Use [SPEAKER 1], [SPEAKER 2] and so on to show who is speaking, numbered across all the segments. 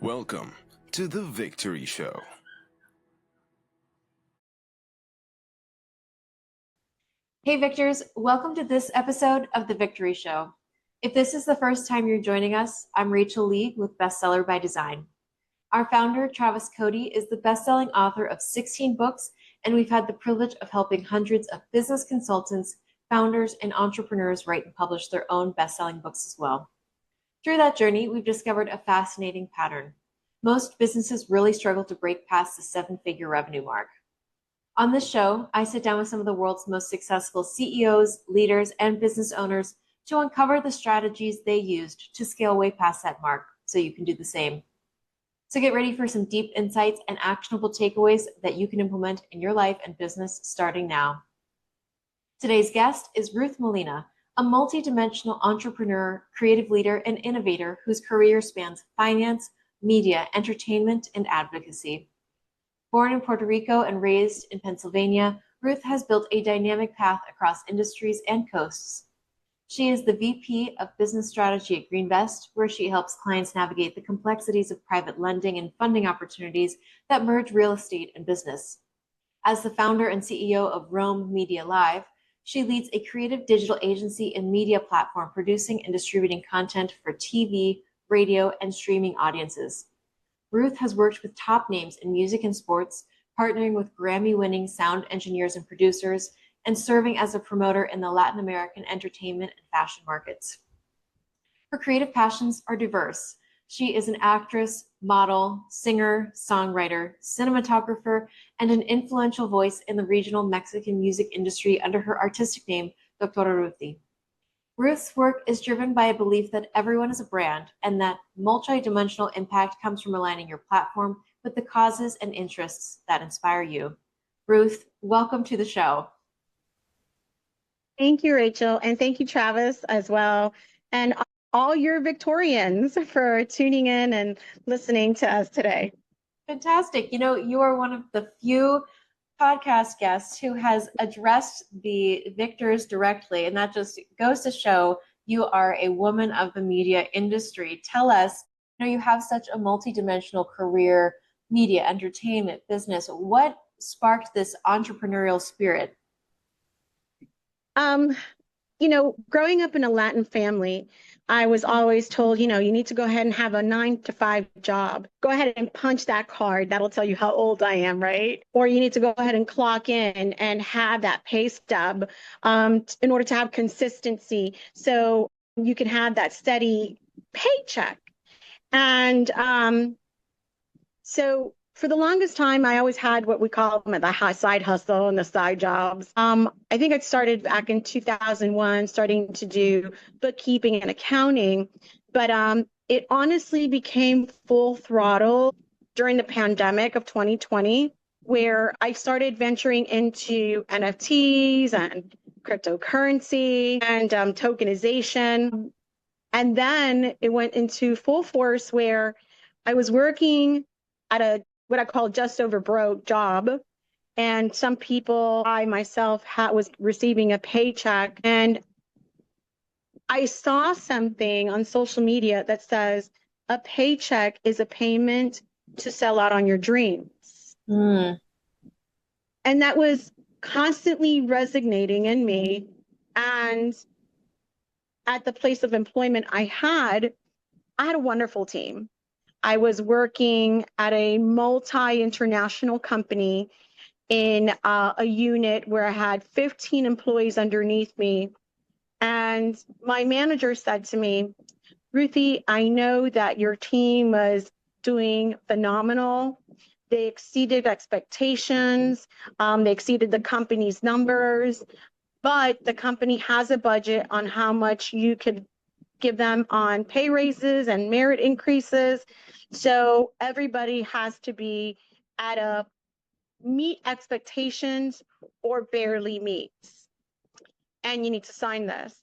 [SPEAKER 1] Welcome to The Victory Show.
[SPEAKER 2] Hey Victors, welcome to this episode of The Victory Show. If this is the first time you're joining us, I'm Rachel Lee with Bestseller by Design. Our founder, Travis Cody, is the best-selling author of 16 books, and we've had the privilege of helping hundreds of business consultants, founders, and entrepreneurs write and publish their own best-selling books as well. Through that journey, we've discovered a fascinating pattern. Most businesses really struggle to break past the seven-figure revenue mark. On this show, I sit down with some of the world's most successful CEOs, leaders, and business owners to uncover the strategies they used to scale way past that mark so you can do the same. So get ready for some deep insights and actionable takeaways that you can implement in your life and business starting now. Today's guest is Ruth Molina, a multidimensional entrepreneur, creative leader, and innovator whose career spans finance, media, entertainment, and advocacy. Born in Puerto Rico and raised in Pennsylvania, Ruth has built a dynamic path across industries and coasts. She is the VP of Business Strategy at Greenvest, where she helps clients navigate the complexities of private lending and funding opportunities that merge real estate and business. As the founder and CEO of Rome Media Live, she leads a creative digital agency and media platform producing and distributing content for TV, radio, and streaming audiences. Ruth has worked with top names in music and sports, partnering with Grammy-winning sound engineers and producers, and serving as a promoter in the Latin American entertainment and fashion markets. Her creative passions are diverse. She is an actress, model, singer, songwriter, cinematographer, and an influential voice in the regional Mexican music industry under her artistic name, Doctora Ruthie. Ruth's work is driven by a belief that everyone is a brand and that multi-dimensional impact comes from aligning your platform with the causes and interests that inspire you. Ruth, welcome to the show.
[SPEAKER 3] Thank you, Rachel, and thank you, Travis, as well, and all your Victorians for tuning in and listening to us today.
[SPEAKER 2] Fantastic. You know, you are one of the few podcast guests who has addressed the victors directly, and that just goes to show you are a woman of the media industry. Tell us, you have such a multidimensional career, media, entertainment, business. What sparked this entrepreneurial spirit?
[SPEAKER 3] Growing up in a Latin family, I was always told, you need to go ahead and have a 9-to-5 job. Go ahead and punch that card. That'll tell you how old I am, right? Or you need to go ahead and clock in and have that pay stub in order to have consistency so you can have that steady paycheck. And so for the longest time, I always had what we call the high side hustle and the side jobs. I think I started back in 2001, starting to do bookkeeping and accounting, but it honestly became full throttle during the pandemic of 2020, where I started venturing into NFTs and cryptocurrency and tokenization. And then it went into full force where I was working at what I call just over broke job. And some people, I myself was receiving a paycheck, and I saw something on social media that says a paycheck is a payment to sell out on your dreams. And that was constantly resonating in me. And at the place of employment I had a wonderful team. I was working at a multi-international company in a unit where I had 15 employees underneath me. And my manager said to me, Ruthie, I know that your team was doing phenomenal. They exceeded expectations. They exceeded the company's numbers, but the company has a budget on how much you could give them on pay raises and merit increases. So everybody has to be at a meet expectations or barely meets. And you need to sign this.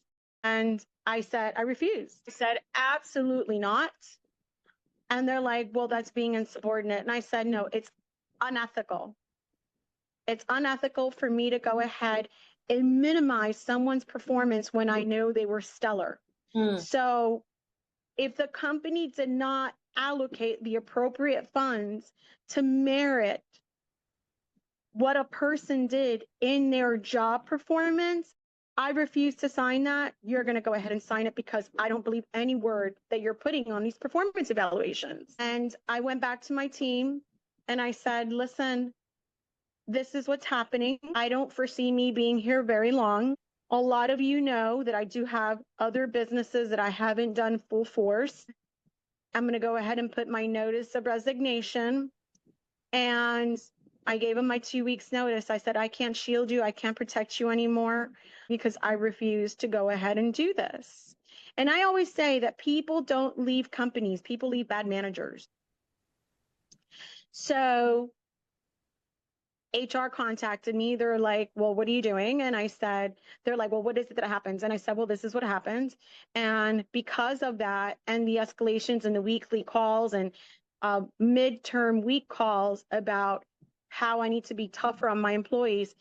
[SPEAKER 3] And I said, I refused. I said, absolutely not. And they're like, well, that's being insubordinate. And I said, no, it's unethical. It's unethical for me to go ahead and minimize someone's performance when I know they were stellar. So if the company did not allocate the appropriate funds to merit what a person did in their job performance, I refuse to sign that. You're going to go ahead and sign it because I don't believe any word that you're putting on these performance evaluations. And I went back to my team and I said, listen, this is what's happening. I don't foresee me being here very long. A lot of you know that I do have other businesses that I haven't done full force. I'm going to go ahead and put my notice of resignation. And I gave him my 2 weeks notice. I said, I can't shield you. I can't protect you anymore because I refuse to go ahead and do this. And I always say that people don't leave companies. People leave bad managers. So HR contacted me. They're like, well, what are you doing? And I said, they're like, well, what is it that happens? And I said, well, this is what happened. And because of that and the escalations and the weekly calls and midterm week calls about how I need to be tougher on my employees,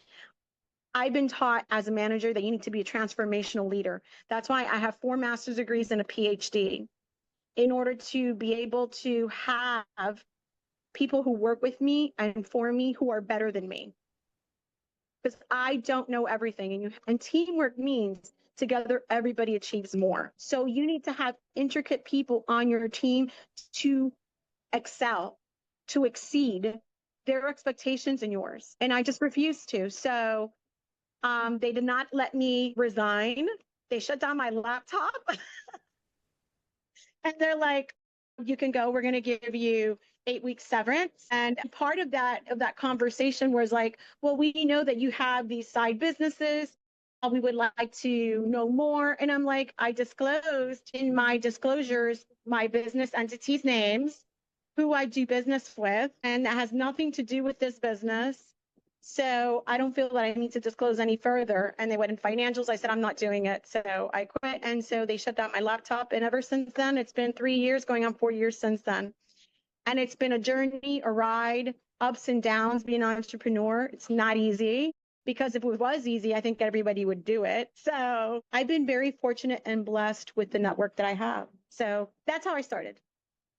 [SPEAKER 3] I've been taught as a manager that you need to be a transformational leader. That's why I have 4 master's degrees and a PhD in order to be able to have people who work with me and for me who are better than me. Because I don't know everything. And teamwork means together everybody achieves more. So you need to have intricate people on your team to excel, to exceed their expectations and yours. And I just refused to. So they did not let me resign. They shut down my laptop. And they're like, you can go, we're going to give you 8 weeks severance. And part of that conversation was like, well, we know that you have these side businesses. We would like to know more. And I'm like, I disclosed in my disclosures my business entities' names, who I do business with, and that has nothing to do with this business. So I don't feel that I need to disclose any further. And they went in financials. I said, I'm not doing it. So I quit. And so they shut down my laptop. And ever since then, it's been 3 years, going on 4 years since then. And it's been a journey, a ride, ups and downs, being an entrepreneur. It's not easy because if it was easy, I think everybody would do it. So I've been very fortunate and blessed with the network that I have. So that's how I started.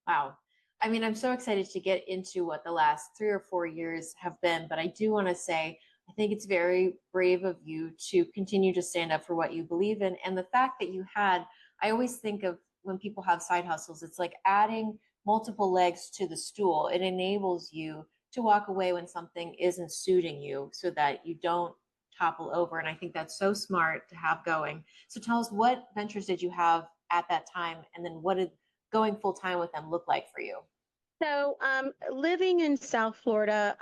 [SPEAKER 2] Wow. I mean, I'm so excited to get into what the last 3 or 4 years have been, but I do want to say, I think it's very brave of you to continue to stand up for what you believe in. And the fact that you had, I always think of when people have side hustles, it's like adding multiple legs to the stool. It enables you to walk away when something isn't suiting you so that you don't topple over. And I think that's so smart to have going. So tell us, what ventures did you have at that time? And then what did going full time with them look like for you?
[SPEAKER 3] So living in South Florida,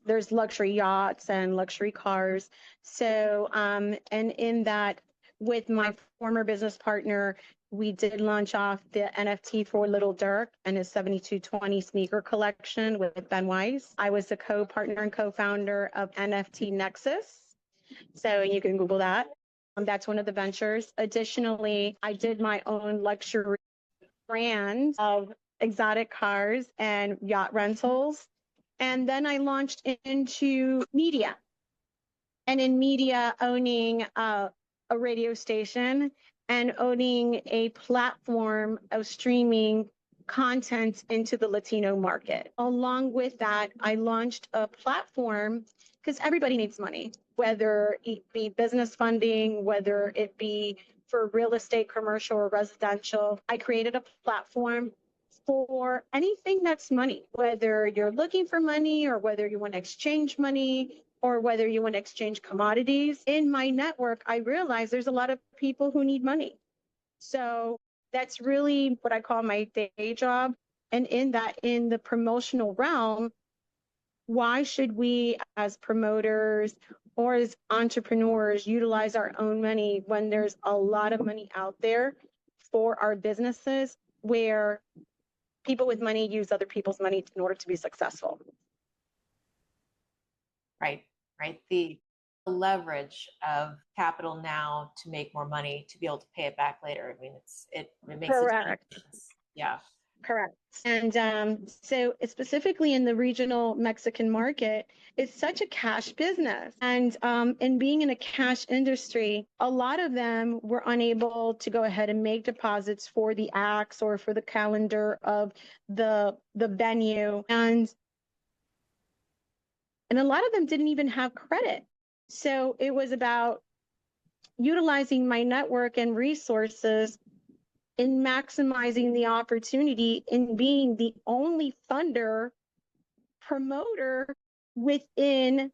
[SPEAKER 3] there's luxury yachts and luxury cars. So, and in that, with my former business partner, we did launch off the NFT for Little Dirk and his 7220 sneaker collection with Ben Weiss. I was the co-partner and co-founder of NFT Nexus. So you can Google that. That's one of the ventures. Additionally, I did my own luxury brand of exotic cars and yacht rentals. And then I launched into media. And in media, owning a radio station and owning a platform of streaming content into the Latino market. Along with that, I launched a platform because everybody needs money, whether it be business funding, whether it be for real estate, commercial, or residential. I created a platform for anything that's money, whether you're looking for money or whether you want to exchange money or whether you want to exchange commodities. In my network, I realize there's a lot of people who need money. So that's really what I call my day job. And in that, in the promotional realm, why should we as promoters or as entrepreneurs utilize our own money when there's a lot of money out there for our businesses where people with money use other people's money in order to be successful?
[SPEAKER 2] Right, right. The leverage of capital now to make more money to be able to pay it back later. I mean, it makes a ton of
[SPEAKER 3] Correct.
[SPEAKER 2] sense. Yeah.
[SPEAKER 3] Correct. And so specifically in the regional Mexican market, it's such a cash business. And being in a cash industry, a lot of them were unable to go ahead and make deposits for the acts or for the calendar of the venue. And a lot of them didn't even have credit. So it was about utilizing my network and resources in maximizing the opportunity in being the only funder promoter within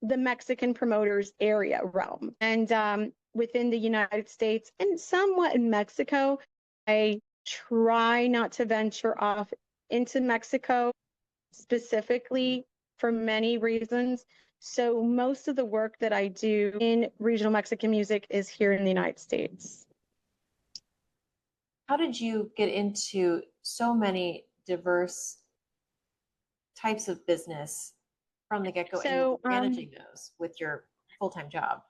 [SPEAKER 3] the Mexican promoters area realm. And within the United States and somewhat in Mexico, I try not to venture off into Mexico specifically for many reasons. So most of the work that I do in regional Mexican music is here in the United States.
[SPEAKER 2] How did you get into so many diverse types of business from the get-go, and managing those with your full-time job?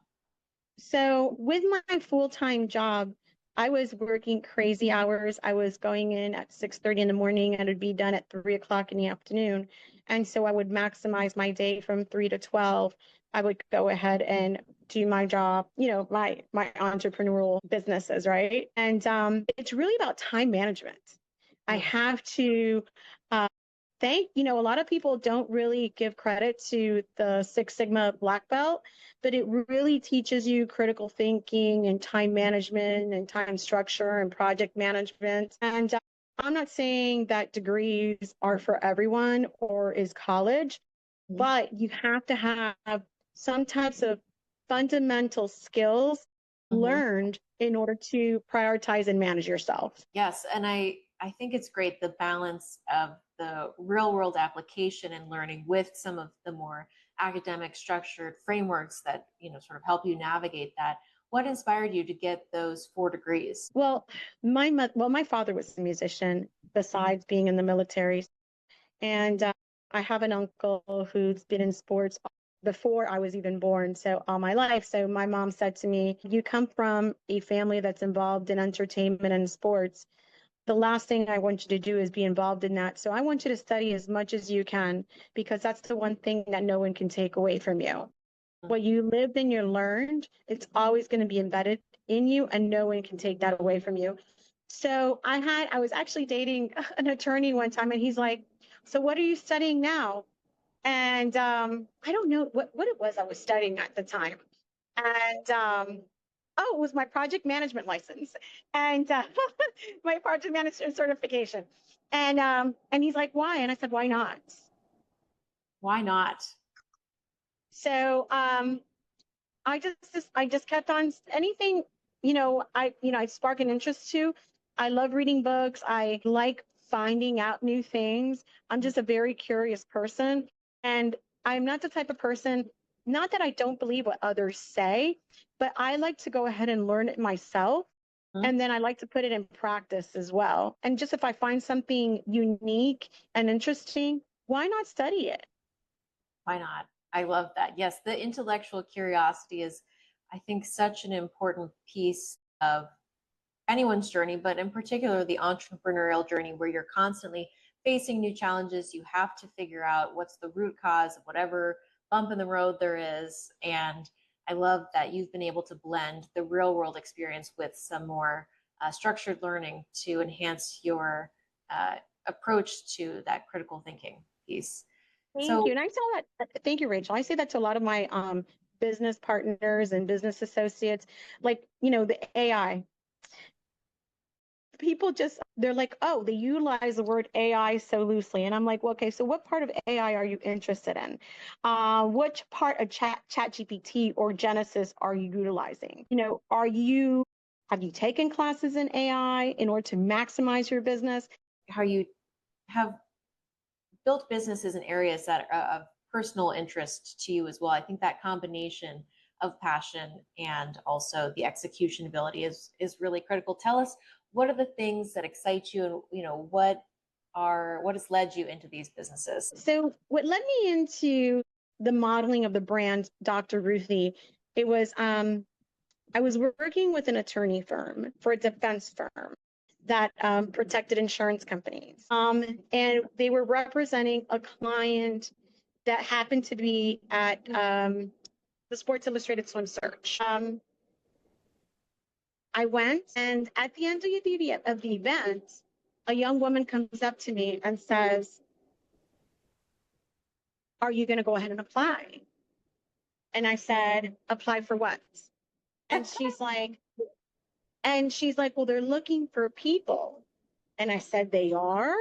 [SPEAKER 3] So with my full-time job, I was working crazy hours. I was going in at 6:30 in the morning and it'd be done at 3 o'clock in the afternoon. And so I would maximize my day from 3 to 12. I would go ahead and do my job, my entrepreneurial businesses, right? And it's really about time management. I have to a lot of people don't really give credit to the Six Sigma Black Belt, but it really teaches you critical thinking and time management and time structure and project management. And I'm not saying that degrees are for everyone or is college, but you have to have some types of fundamental skills learned in order to prioritize and manage yourself.
[SPEAKER 2] Yes, and I think it's great, the balance of the real world application and learning with some of the more academic structured frameworks that sort of help you navigate that. What inspired you to get those 4 degrees?
[SPEAKER 3] Well, my father was a musician besides being in the military, and I have an uncle who's been in sports before I was even born, so all my life. So my mom said to me, "You come from a family that's involved in entertainment and sports. The last thing I want you to do is be involved in that. So I want you to study as much as you can, because that's the one thing that no one can take away from you. What you lived and you learned, it's always going to be embedded in you, and no one can take that away from you." So I was actually dating an attorney one time, and he's like, "So what are you studying now?" And I don't know what it was I was studying at the time. And oh, it was my project management license and my project management certification. And he's like, "Why?" And I said, "Why not?"
[SPEAKER 2] Why not?
[SPEAKER 3] So I just kept on anything, I spark an interest to. I love reading books. I like finding out new things. I'm just a very curious person. And I'm not the type of person, not that I don't believe what others say, but I like to go ahead and learn it myself. And then I like to put it in practice as well. And just if I find something unique and interesting, why not study it?
[SPEAKER 2] Why not? I love that. Yes, the intellectual curiosity is, I think, such an important piece of anyone's journey, but in particular the entrepreneurial journey, where you're constantly facing new challenges. You have to figure out what's the root cause of whatever bump in the road there is. And I love that you've been able to blend the real world experience with some more structured learning to enhance your approach to that critical thinking piece.
[SPEAKER 3] Thank you. And I tell that, thank you, Rachel. I say that to a lot of my business partners and business associates, like, the AI. People they're like, "Oh, they utilize the word AI so loosely." And I'm like, "Well, okay, so what part of AI are you interested in? Which part of chat GPT or Genesis are you utilizing? Have you taken classes in AI in order to maximize your business?"
[SPEAKER 2] How you have built businesses in areas that are of personal interest to you as well. I think that combination of passion and also the execution ability is really critical. Tell us, what are the things that excite you, and what has led you into these businesses?
[SPEAKER 3] So what led me into the modeling of the brand Dr. Ruthie, I was working with an attorney firm for a defense firm. that protected insurance companies. And they were representing a client that happened to be at the Sports Illustrated Swim Search. I went, and at the end of the event, a young woman comes up to me and says, "Are you going to go ahead and apply?" And I said, "Apply for what?" And she's like, "Well, they're looking for people." And I said, "They are?"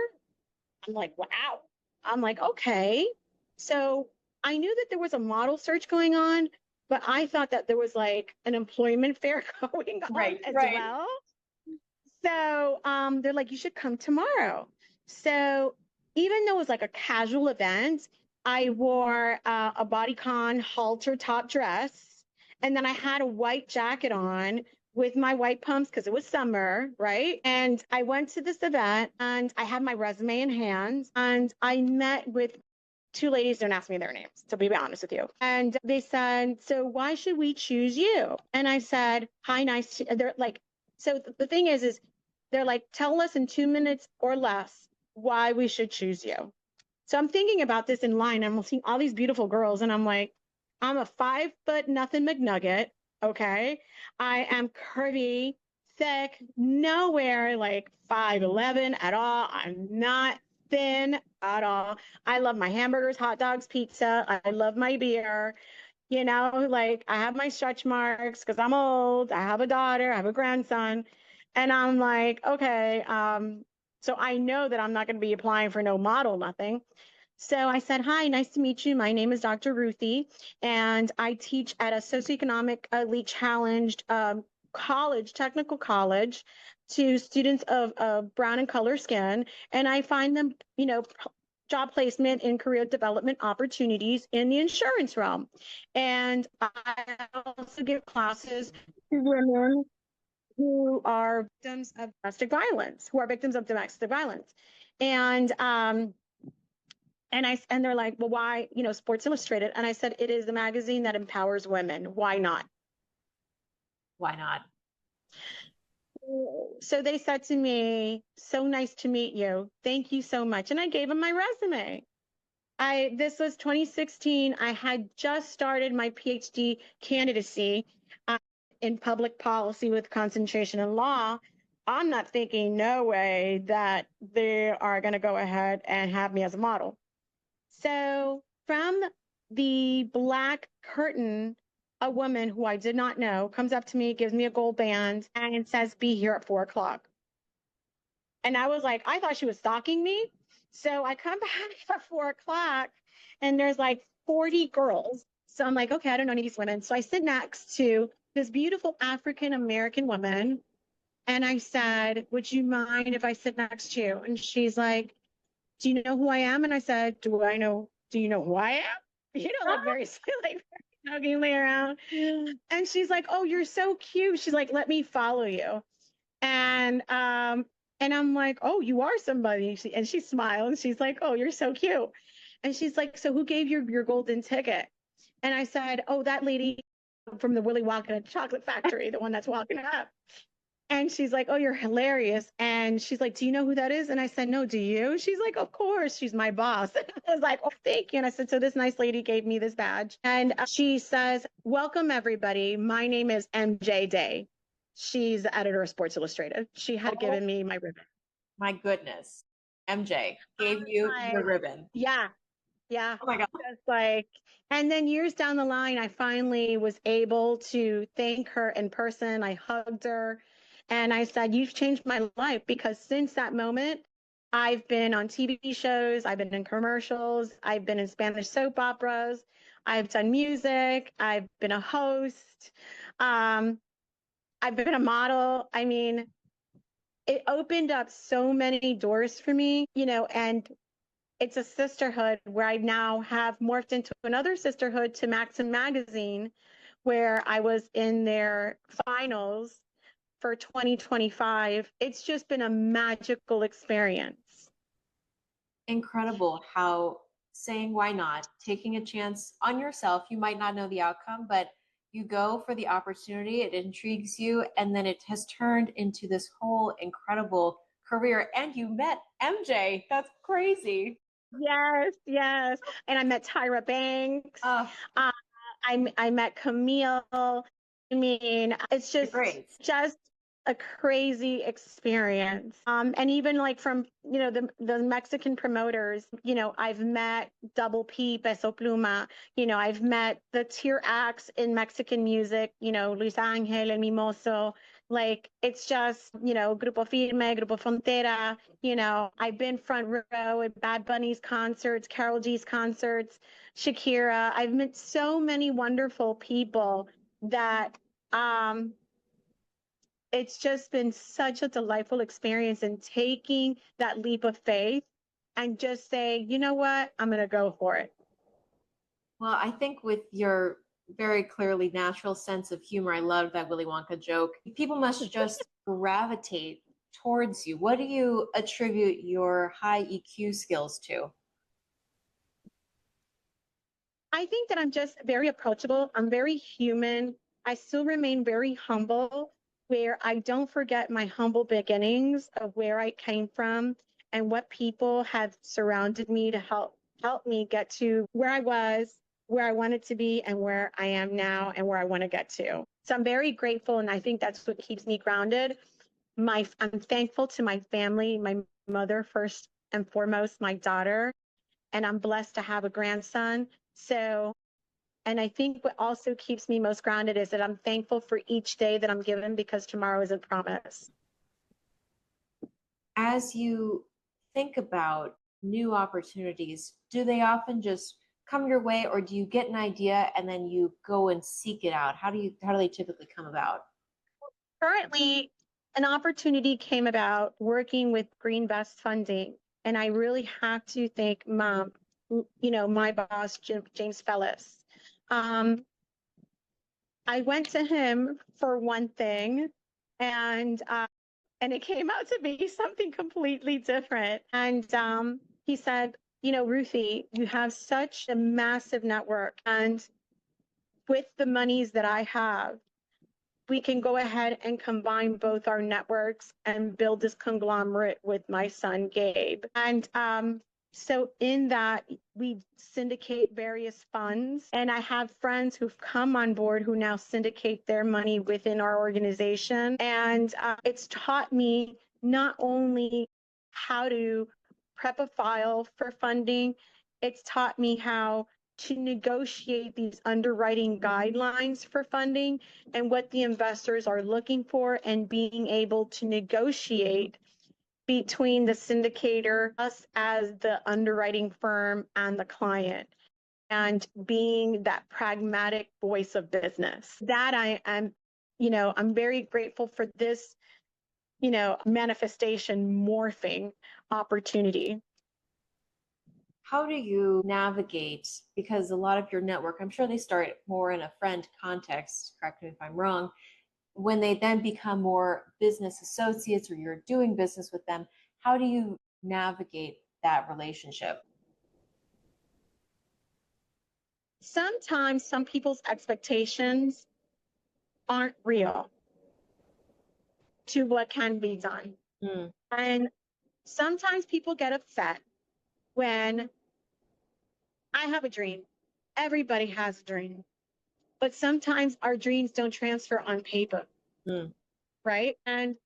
[SPEAKER 3] I'm like, "Wow." I'm like, "Okay." So I knew that there was a model search going on, but I thought that there was like an employment fair going on as well. So they're like, "You should come tomorrow." So even though it was like a casual event, I wore a bodycon halter top dress, and then I had a white jacket on with my white pumps because it was summer, right? And I went to this event, and I had my resume in hand, and I met with two ladies. Don't ask me their names, to be honest with you. And they said, "So why should we choose you?" And I said, "Hi, nice to," they're like, so the thing is they're like, "Tell us in 2 minutes or less why we should choose you." So I'm thinking about this in line. I'm seeing all these beautiful girls, and I'm like, I'm a 5 foot nothing McNugget. Okay. I am curvy, thick, nowhere like 5'11" at all. I'm not thin at all. I love my hamburgers, hot dogs, pizza. I love my beer. Like I have my stretch marks because I'm old. I have a daughter, I have a grandson. And I'm like, okay, so I know that I'm not going to be applying for no model, nothing. So I said, "Hi, nice to meet you. My name is Dr. Ruthie, and I teach at a socioeconomically challenged college, technical college, to students of brown and color skin. And I find them, job placement and career development opportunities in the insurance realm. And I also give classes to women who are victims of domestic violence, And and they're like, "Well, why, Sports Illustrated?" And I said, "It is the magazine that empowers women. Why not?"
[SPEAKER 2] Why not?
[SPEAKER 3] So they said to me, "So nice to meet you. Thank you so much." And I gave them my resume. This was 2016. I had just started my PhD candidacy uh, in public policy with concentration in law. I'm not thinking no way that they are going to go ahead and have me as a model. So from the black curtain, a woman who I did not know comes up to me, gives me a gold band, and says, "Be here at 4 o'clock." And I was like, I thought she was stalking me. So I come back at 4 o'clock, and there's like 40 girls. So I'm like, okay, I don't know any of these women. So I sit next to this beautiful African American woman. And I said, "Would you mind if I sit next to you?" And she's like, "Do you know who I am?" And I said, Do you know who I am?" Like very like hugging me around. And she's like, "Oh, you're so cute." She's like, "Let me follow you." And I'm like, "Oh, you are somebody." And she smiled and she's like, "Oh, you're so cute." And she's like, "So who gave you your golden ticket?" And I said, "Oh, that lady from the Willy Wonka chocolate factory, the one that's walking up." And she's like, "Oh, you're hilarious." And she's like, "Do you know who that is?" And I said, "No, do you?" She's like, "Of course, she's my boss." And I was like, "Oh, thank you." And I said, "So this nice lady gave me this badge." And she says, "Welcome, everybody. My name is MJ Day." She's the editor of Sports Illustrated. She had given me my ribbon.
[SPEAKER 2] My goodness. MJ gave you the ribbon.
[SPEAKER 3] Yeah. Yeah.
[SPEAKER 2] Oh my God.
[SPEAKER 3] Just like, and then years down the line, I finally was able to thank her in person. I hugged her and I said, "You've changed my life," because since that moment, I've been on TV shows, I've been in commercials, I've been in Spanish soap operas, I've done music, I've been a host, um, I've been a model. I mean, it opened up so many doors for me, and it's a sisterhood where I now have morphed into another sisterhood to Maxim Magazine, where I was in their finals for 2025. It's just been a magical experience.
[SPEAKER 2] Incredible how saying why not, taking a chance on yourself, you might not know the outcome, but You go for the opportunity, it intrigues you, and then it has turned into this whole incredible career. And you met MJ. That's crazy.
[SPEAKER 3] Yes, yes. And I met Tyra Banks.
[SPEAKER 2] Uh,
[SPEAKER 3] Uh, I met Camille. I mean, it's
[SPEAKER 2] great.
[SPEAKER 3] just a crazy experience. And even like from, the Mexican promoters, I've met Double P, Peso Pluma, I've met the tier acts in Mexican music, Luis Angel, El Mimoso. Like it's just, Grupo Firme, Grupo Frontera, I've been front row at Bad Bunny's concerts, Carol G's concerts, Shakira. I've met so many wonderful people that it's just been such a delightful experience in taking that leap of faith and just say, you know what, I'm going to go for it.
[SPEAKER 2] Well, I think with your very clearly natural sense of humor, I love that Willy Wonka joke. People must just gravitate towards you. What do you attribute your high EQ skills to?
[SPEAKER 3] I think that I'm just very approachable. I'm very human. I still remain very humble, where I don't forget my humble beginnings of where I came from and what people have surrounded me to help me get to where I was, where I wanted to be, and where I am now and where I want to get to. So I'm very grateful, and I think that's what keeps me grounded. I'm thankful to my family, my mother first and foremost, my daughter, and I'm blessed to have a grandson. So, and I think what also keeps me most grounded is that I'm thankful for each day that I'm given, because tomorrow isn't promised.
[SPEAKER 2] As you think about new opportunities, do they often just come your way, or do you get an idea and then you go and seek it out? How do they typically come about?
[SPEAKER 3] Currently, an opportunity came about working with Green Vest Funding, and I really have to thank my boss, James Fellis. I went to him for one thing, and it came out to be something completely different. And he said, Ruthie, you have such a massive network, and with the monies that I have, we can go ahead and combine both our networks and build this conglomerate with my son, Gabe. And so in that, we syndicate various funds, and I have friends who've come on board who now syndicate their money within our organization. And it's taught me not only how to prep a file for funding, it's taught me how to negotiate these underwriting guidelines for funding and what the investors are looking for, and being able to negotiate between the syndicator, us as the underwriting firm, and the client, and being that pragmatic voice of business. That I am, I'm very grateful for this, manifestation morphing opportunity.
[SPEAKER 2] How do you navigate? Because a lot of your network, I'm sure they start more in a friend context, correct me if I'm wrong, when they then become more business associates or you're doing business with them, how do you navigate that relationship?
[SPEAKER 3] Sometimes some people's expectations aren't real to what can be done.
[SPEAKER 2] Mm.
[SPEAKER 3] And sometimes people get upset when I have a dream. Everybody has a dream. But sometimes our dreams don't transfer on paper, right? And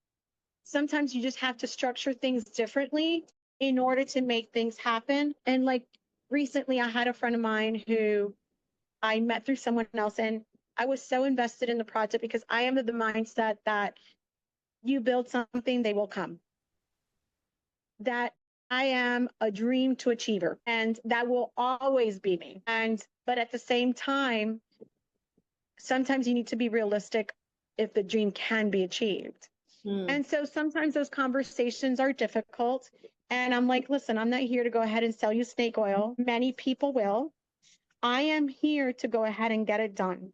[SPEAKER 3] sometimes you just have to structure things differently in order to make things happen. And like recently, I had a friend of mine who I met through someone else, and I was so invested in the project because I am of the mindset that you build something, they will come. That I am a dream to achiever, and that will always be me. But at the same time, sometimes you need to be realistic if the dream can be achieved. And so sometimes those conversations are difficult. And I'm like, listen, I'm not here to go ahead and sell you snake oil. Many people will. I am here to go ahead and get it done.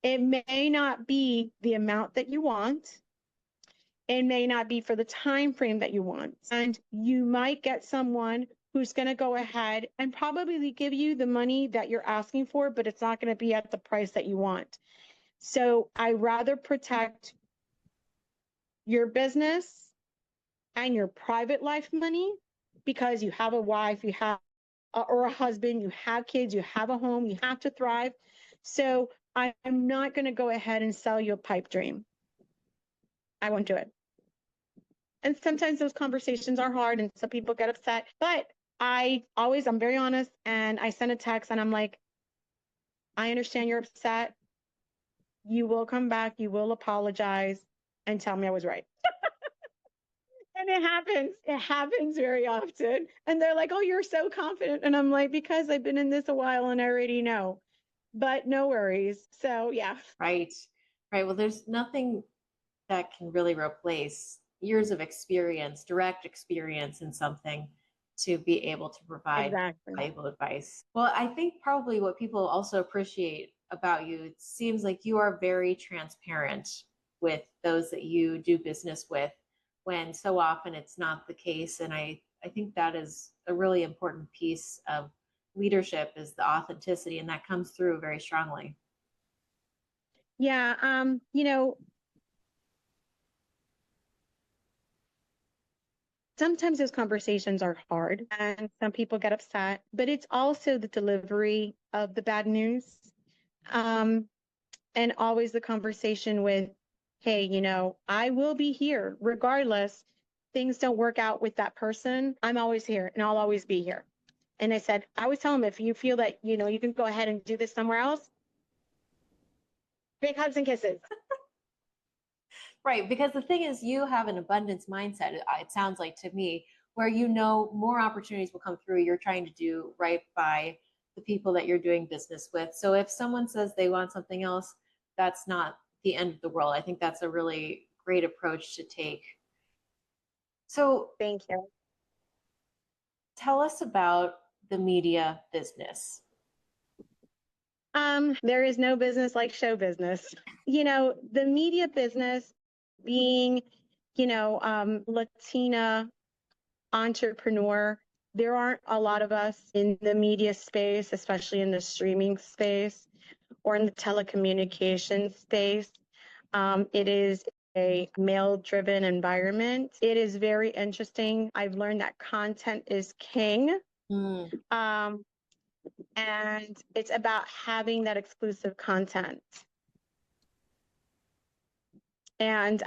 [SPEAKER 3] It may not be the amount that you want. It may not be for the time frame that you want. And you might get someone who's going to go ahead and probably give you the money that you're asking for, but it's not going to be at the price that you want. So I rather protect your business and your private life money because you have a wife, you have or a husband, you have kids, you have a home, you have to thrive. So I'm not going to go ahead and sell you a pipe dream. I won't do it. And sometimes those conversations are hard and some people get upset, but I'm very honest, and I send a text and I'm like, I understand you're upset. You will come back, you will apologize and tell me I was right. And it happens very often. And they're like, oh, you're so confident. And I'm like, because I've been in this a while and I already know, but no worries. So yeah.
[SPEAKER 2] Right. Right. Well, there's nothing that can really replace years of experience, direct experience in something to be able to provide
[SPEAKER 3] Exactly.
[SPEAKER 2] valuable advice. Well, I think probably what people also appreciate about you, it seems like you are very transparent with those that you do business with, when so often it's not the case. And I think that is a really important piece of leadership, is the authenticity, and that comes through very strongly.
[SPEAKER 3] Yeah. Sometimes those conversations are hard and some people get upset, but it's also the delivery of the bad news. Um, and always the conversation with, hey, I will be here regardless. Things don't work out with that person. I'm always here and I'll always be here. And I always tell them, if you feel that, you can go ahead and do this somewhere else, big hugs and kisses.
[SPEAKER 2] Right, because the thing is, you have an abundance mindset, it sounds like to me, where more opportunities will come through. You're trying to do right by the people that you're doing business with. So if someone says they want something else, that's not the end of the world. I think that's a really great approach to take. So
[SPEAKER 3] Thank you.
[SPEAKER 2] tell us about the media business.
[SPEAKER 3] There is no business like show business. The media business, being, Latina entrepreneur, there aren't a lot of us in the media space, especially in the streaming space or in the telecommunications space. It is a male driven environment. It is very interesting. I've learned that content is king.
[SPEAKER 2] Mm.
[SPEAKER 3] And it's about having that exclusive content and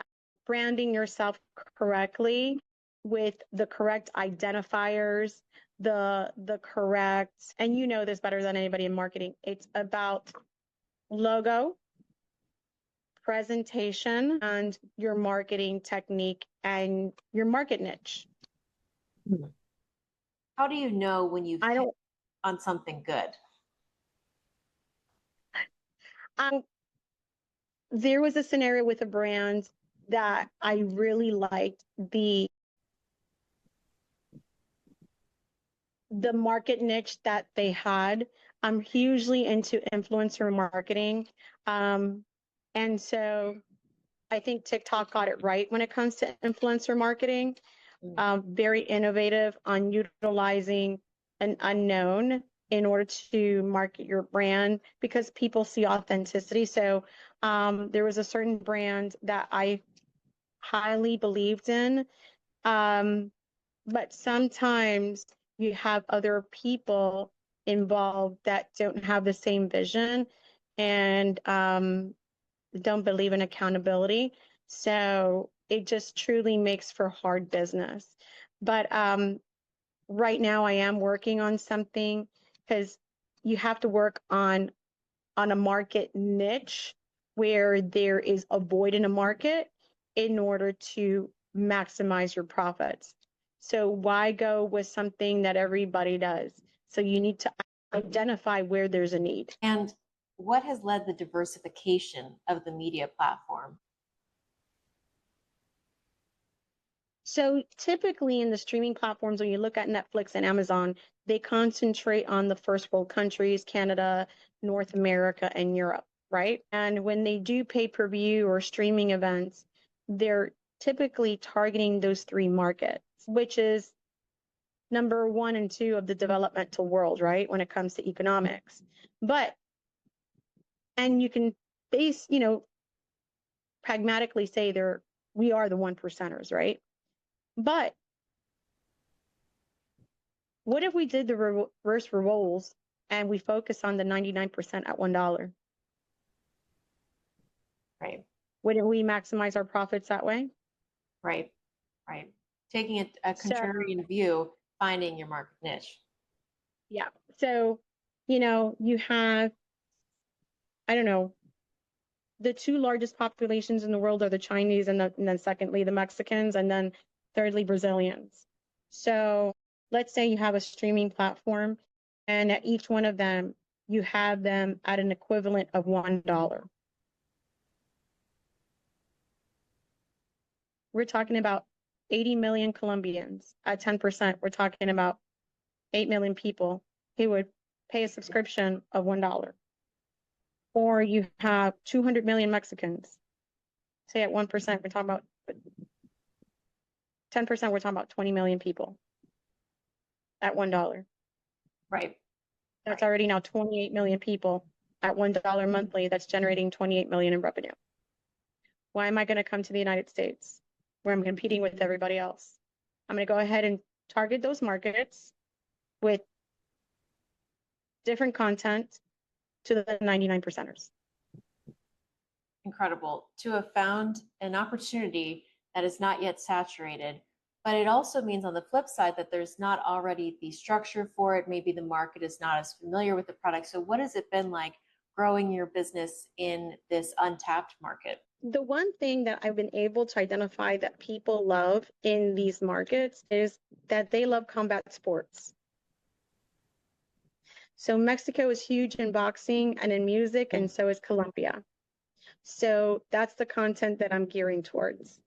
[SPEAKER 3] branding yourself correctly with the correct identifiers, the correct, and you know this better than anybody in marketing. It's about logo, presentation, and your marketing technique and your market niche.
[SPEAKER 2] How do you know when you've hit on something good?
[SPEAKER 3] There was a scenario with a brand that I really liked the market niche that they had. I'm hugely into influencer marketing. And so I think TikTok got it right when it comes to influencer marketing. Very innovative on utilizing an unknown in order to market your brand, because people see authenticity. So there was a certain brand that I highly believed in. But sometimes you have other people involved that don't have the same vision and don't believe in accountability. So it just truly makes for hard business. But right now I am working on something, because you have to work on a market niche where there is a void in a market in order to maximize your profits. So why go with something that everybody does? So you need to identify where there's a need.
[SPEAKER 2] And what has led the diversification of the media platform?
[SPEAKER 3] So typically in the streaming platforms, when you look at Netflix and Amazon, they concentrate on the first world countries, Canada, North America, and Europe, right? And when they do pay-per-view or streaming events, they're typically targeting those three markets, which is number 1 and 2 of the developmental world, right? When it comes to economics. And you can base, pragmatically say we are the one percenters, right? But what if we did the reverse roles and we focus on the 99% at $1?
[SPEAKER 2] Right.
[SPEAKER 3] Wouldn't we maximize our profits that way?
[SPEAKER 2] Right. Right. Taking a
[SPEAKER 3] So,
[SPEAKER 2] contrarian view, finding your market niche.
[SPEAKER 3] yeah. So, you have, I don't know, the two largest populations in the world are the Chinese and then secondly, the Mexicans, and then thirdly, Brazilians. So let's say you have a streaming platform and at each one of them, you have them at an equivalent of $1. We're talking about 80 million Colombians. At 10%, we're talking about 8 million people who would pay a subscription of $1. Or you have 200 million Mexicans. Say at 1%, we're talking about 10%, we're talking about 20 million people at $1.
[SPEAKER 2] Right.
[SPEAKER 3] That's already now 28 million people at $1 monthly. That's generating 28 million in revenue. Why am I going to come to the United States where I'm competing with everybody else? I'm going to go ahead and target those markets with different content to the 99 percenters.
[SPEAKER 2] Incredible to have found an opportunity that is not yet saturated. But it also means on the flip side that there's not already the structure for it. Maybe the market is not as familiar with the product. So what has it been like growing your business in this untapped market?
[SPEAKER 3] The one thing that I've been able to identify that people love in these markets is that they love combat sports. So Mexico is huge in boxing and in music, and so is Colombia. So that's the content that I'm gearing towards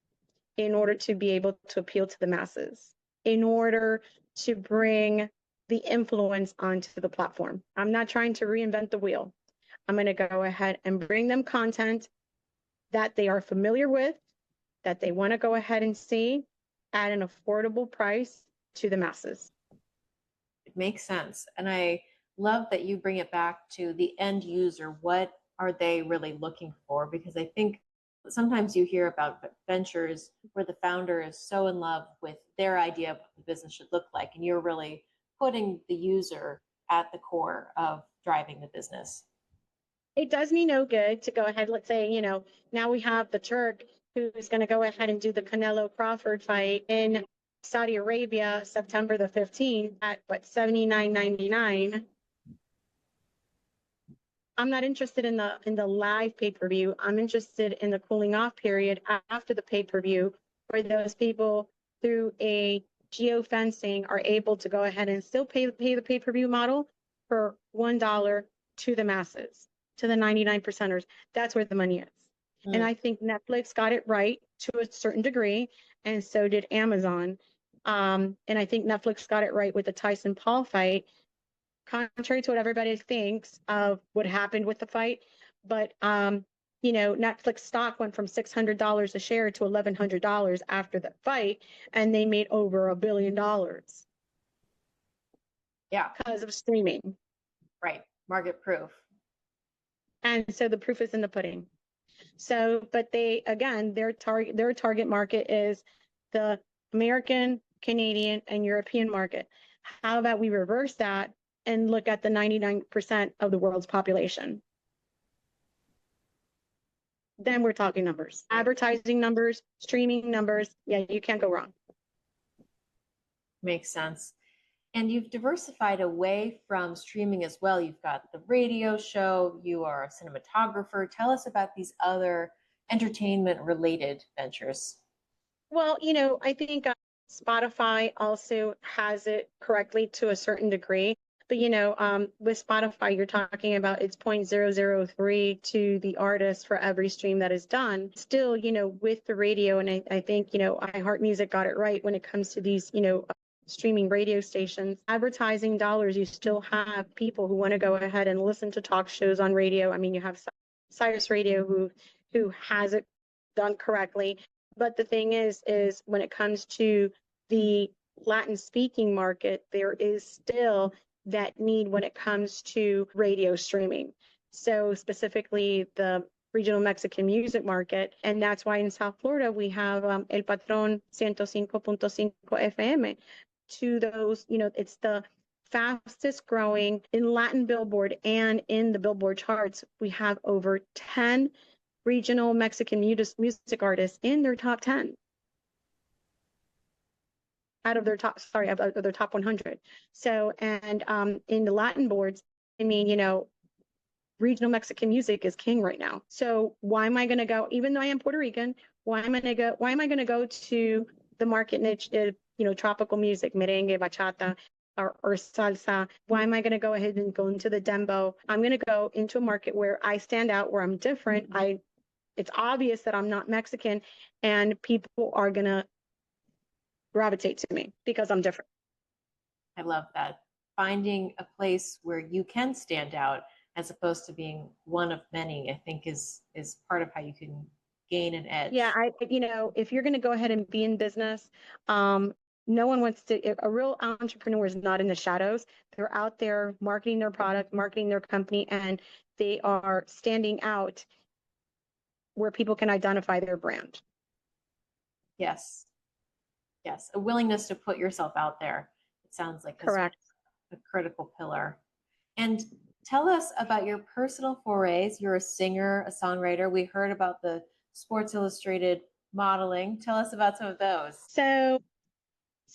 [SPEAKER 3] in order to be able to appeal to the masses, in order to bring the influence onto the platform. I'm not trying to reinvent the wheel. I'm going to go ahead and bring them content that they are familiar with, that they want to go ahead and see at an affordable price to the masses.
[SPEAKER 2] It makes sense. And I love that you bring it back to the end user. What are they really looking for? Because I think sometimes you hear about ventures where the founder is so in love with their idea of what the business should look like, and you're really putting the user at the core of driving the business.
[SPEAKER 3] It does me no good to go ahead, let's say, now we have the Turk who's going to go ahead and do the Canelo Crawford fight in Saudi Arabia, September the 15th at $79.99. I'm not interested in the live pay-per-view. I'm interested in the cooling off period after the pay-per-view, where those people through a geofencing are able to go ahead and still pay the pay-per-view model for $1 to the masses, to the 99 percenters. That's where the money is. And I think Netflix got it right to a certain degree, and so did Amazon. And I think Netflix got it right with the Tyson Paul fight, contrary to what everybody thinks of what happened with the fight. But, Netflix stock went from $600 a share to $1,100 after the fight, and they made over $1 billion.
[SPEAKER 2] Yeah.
[SPEAKER 3] Because of streaming.
[SPEAKER 2] Right. Market proof.
[SPEAKER 3] And so the proof is in the pudding. So, but their target market is the American, Canadian, and European market. How about we reverse that and look at the 99% of the world's population? Then we're talking numbers, advertising numbers, streaming numbers. Yeah, you can't go wrong.
[SPEAKER 2] Makes sense. And you've diversified away from streaming as well. You've got the radio show, you are a cinematographer. Tell us about these other entertainment related ventures.
[SPEAKER 3] Well, I think Spotify also has it correctly to a certain degree. But, with Spotify, you're talking about it's 0.003 to the artist for every stream that is done. Still, with the radio, and I think, iHeart Music got it right when it comes to these, streaming radio stations, advertising dollars, you still have people who want to go ahead and listen to talk shows on radio. I mean, you have Sirius Radio who has it done correctly. But the thing is when it comes to the Latin speaking market, there is still that need when it comes to radio streaming. So specifically the regional Mexican music market. And that's why in South Florida, we have El Patron 105.5 FM. To those, it's the fastest growing in Latin Billboard and in the Billboard charts. We have over 10 regional Mexican music artists in their top 10 out of their top 100. So, and in the Latin boards, I mean, regional Mexican music is king right now. So why am I going to go, even though I am Puerto Rican, why am I going to go to the market niche, tropical music, merengue, bachata, or salsa? Why am I going to go ahead and go into the dembow? I'm going to go into a market where I stand out, where I'm different. It's obvious that I'm not Mexican, and people are going to gravitate to me because I'm different.
[SPEAKER 2] I love that. Finding a place where you can stand out as opposed to being one of many, I think is part of how you can gain an edge.
[SPEAKER 3] Yeah, if you're going to go ahead and be in business, no one wants to, a real entrepreneur is not in the shadows. They're out there marketing their product, marketing their company, and they are standing out where people can identify their brand.
[SPEAKER 2] Yes. Yes. A willingness to put yourself out there. It sounds like
[SPEAKER 3] Correct.
[SPEAKER 2] A critical pillar. And tell us about your personal forays. You're a singer, a songwriter. We heard about the Sports Illustrated modeling. Tell us about some of those.
[SPEAKER 3] So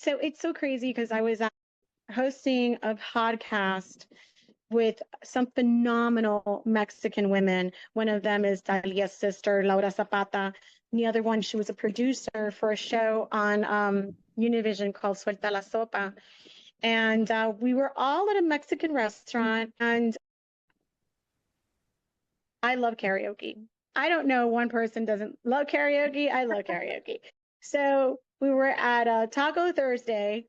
[SPEAKER 3] it's so crazy because I was hosting a podcast with some phenomenal Mexican women. One of them is Dalia's sister, Laura Zapata. And the other one, she was a producer for a show on Univision called Suelta la Sopa. And we were all at a Mexican restaurant, and I love karaoke. I don't know one person doesn't love karaoke. I love karaoke. So we were at a Taco Thursday,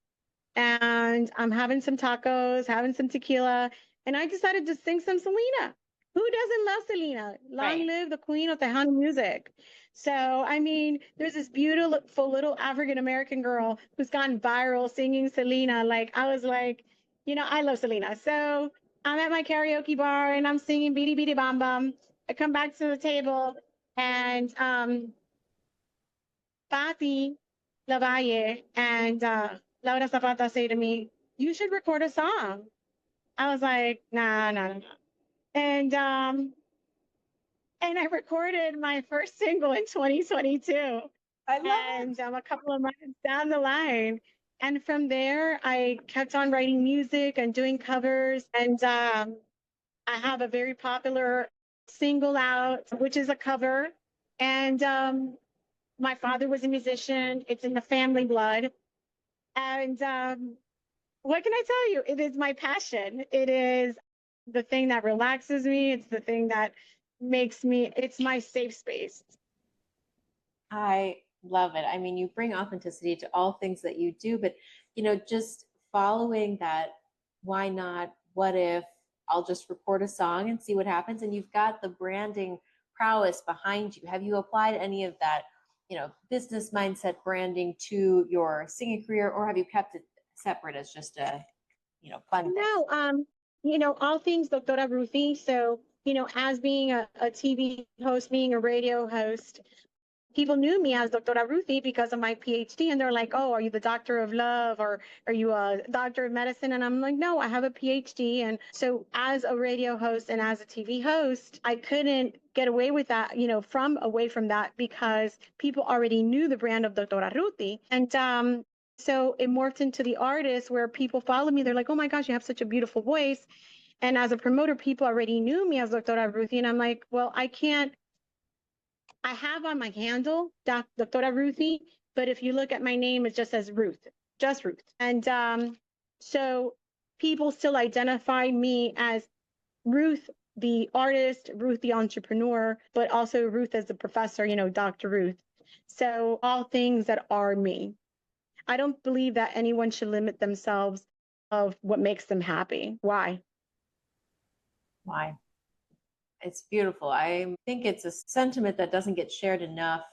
[SPEAKER 3] and I'm having some tacos, having some tequila, and I decided to sing some Selena. Who doesn't love Selena? Long live the queen of Tejano music. So, I mean, there's this beautiful little African-American girl who's gone viral singing Selena. Like, I was like, I love Selena. So I'm at my karaoke bar and I'm singing Beady Beady Bam Bam. I come back to the table and Patti Lavalle and Laura Zapata say to me, "You should record a song." I was like, nah, nah, nah. And I recorded my first single in 2022.
[SPEAKER 2] I love
[SPEAKER 3] and a couple of months down the line. And from there, I kept on writing music and doing covers. And I have a very popular single out, which is a cover. And my father was a musician. It's in the family blood. And what can I tell you? It is my passion. It is the thing that relaxes me. It's the thing that it's my safe space.
[SPEAKER 2] I love it. I mean, you bring authenticity to all things that you do, but just following that, why not, what if, I'll just record a song and see what happens. And you've got the branding prowess behind you. Have you applied any of that, business mindset branding to your singing career, or have you kept it separate as just a, fun thing?
[SPEAKER 3] No, all things Doctora Ruthie. So, as being a TV host, being a radio host, people knew me as Doctora Ruthie because of my PhD. And they're like, "Oh, are you the doctor of love, or are you a doctor of medicine?" And I'm like, "No, I have a PhD." And so as a radio host and as a TV host, I couldn't get away with that, away from that, because people already knew the brand of Doctora Ruthie. And so it morphed into the artist where people follow me. They're like, "Oh my gosh, you have such a beautiful voice." And as a promoter, people already knew me as Doctora Ruthie. And I'm like, well, I have on my handle, Doctora Ruthie, but if you look at my name, it just says Ruth, just Ruth. And so people still identify me as Ruth, the artist, Ruth, the entrepreneur, but also Ruth as the professor, Dr. Ruth. So all things that are me. I don't believe that anyone should limit themselves of what makes them happy. Why?
[SPEAKER 2] It's beautiful. I think it's a sentiment that doesn't get shared enough,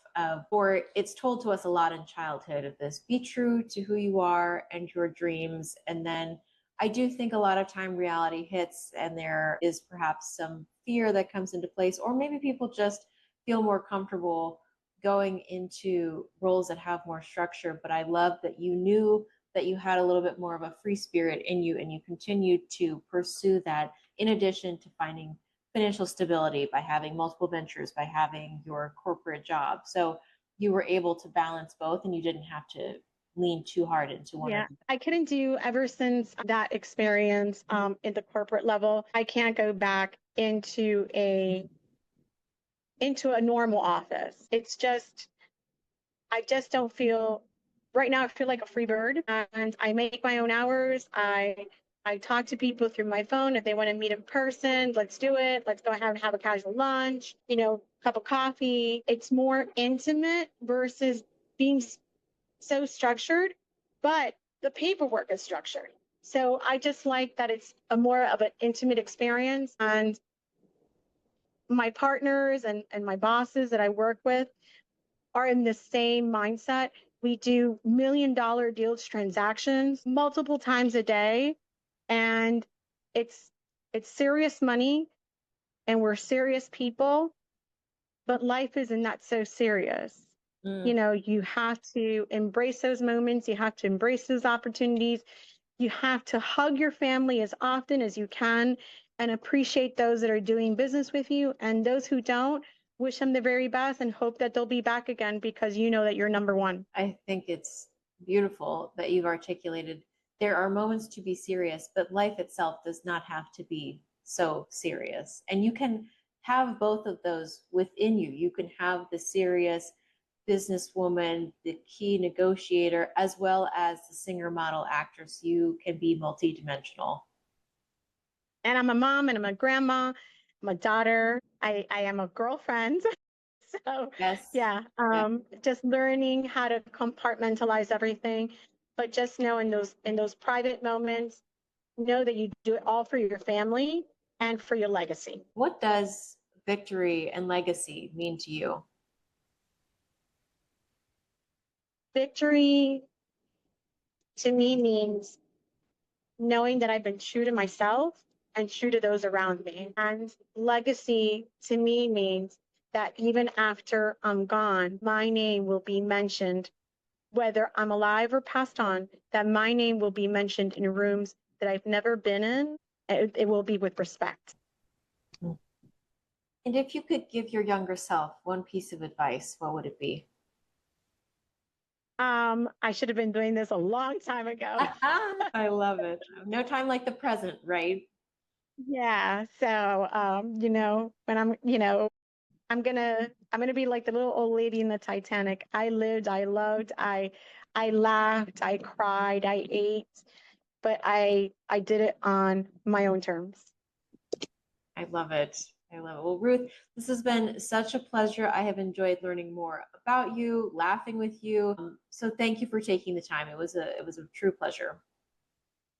[SPEAKER 2] or it's told to us a lot in childhood, of this: be true to who you are and your dreams, and then I do think a lot of time reality hits and there is perhaps some fear that comes into place, or maybe people just feel more comfortable going into roles that have more structure. But I love that you knew that you had a little bit more of a free spirit in you and you continued to pursue that in addition to finding financial stability by having multiple ventures, by having your corporate job. So you were able to balance both and you didn't have to lean too hard into one.
[SPEAKER 3] Yeah, I couldn't do ever since that experience in the corporate level. I can't go back into a normal office. It's just I just don't feel right now I feel like a free bird and I make my own hours. I talk to people through my phone. If they want to meet in person, let's do it. Let's go ahead and have a casual lunch, cup of coffee. It's more intimate versus being so structured, but the paperwork is structured. So I just like that it's a more of an intimate experience. And my partners and my bosses that I work with are in the same mindset. We do $1 million deals transactions multiple times a day. And it's serious money and we're serious people, but life isn't that so serious. You have to embrace those moments. You have to embrace those opportunities. You have to hug your family as often as you can and appreciate those that are doing business with you. And those who don't, wish them the very best and hope that they'll be back again because you know that you're number one.
[SPEAKER 2] I think it's beautiful that you've articulated there are moments to be serious, but life itself does not have to be so serious. And you can have both of those within you. You can have the serious businesswoman, the key negotiator, as well as the singer, model, actress. You can be multidimensional.
[SPEAKER 3] And I'm a mom and I'm a grandma, I'm a daughter, I am a girlfriend. So
[SPEAKER 2] Yes.
[SPEAKER 3] yeah, just learning how to compartmentalize everything, but just know in those private moments, know that you do it all for your family and for your legacy.
[SPEAKER 2] What does victory and legacy mean to you?
[SPEAKER 3] Victory to me means knowing that I've been true to myself and true to those around me. And legacy to me means that even after I'm gone, my name will be mentioned, whether I'm alive or passed on, that my name will be mentioned in rooms that I've never been in. It will be with respect.
[SPEAKER 2] And if you could give your younger self one piece of advice, what would it be?
[SPEAKER 3] I should have been doing this a long time ago.
[SPEAKER 2] I love it. No time like the present, right?
[SPEAKER 3] Yeah. So, when I'm gonna be like the little old lady in the Titanic. I lived, I loved, I laughed, I cried, I ate, but I did it on my own terms.
[SPEAKER 2] I love it. I love it. Well, Ruth, this has been such a pleasure. I have enjoyed learning more about you, laughing with you. So thank you for taking the time. It was a true pleasure.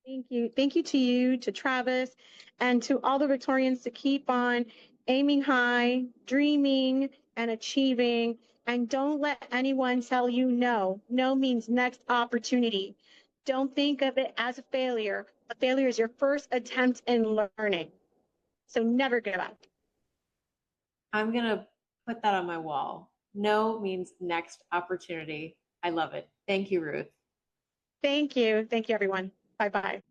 [SPEAKER 3] Thank you. Thank you to you, to Travis, and to all the Victorians to keep on aiming high, dreaming, and achieving. And don't let anyone tell you no. No means next opportunity. Don't think of it as a failure. A failure is your first attempt in learning. So never give up.
[SPEAKER 2] I'm going to put that on my wall. No means next opportunity. I love it. Thank you, Ruth.
[SPEAKER 3] Thank you. Thank you, everyone. Bye-bye.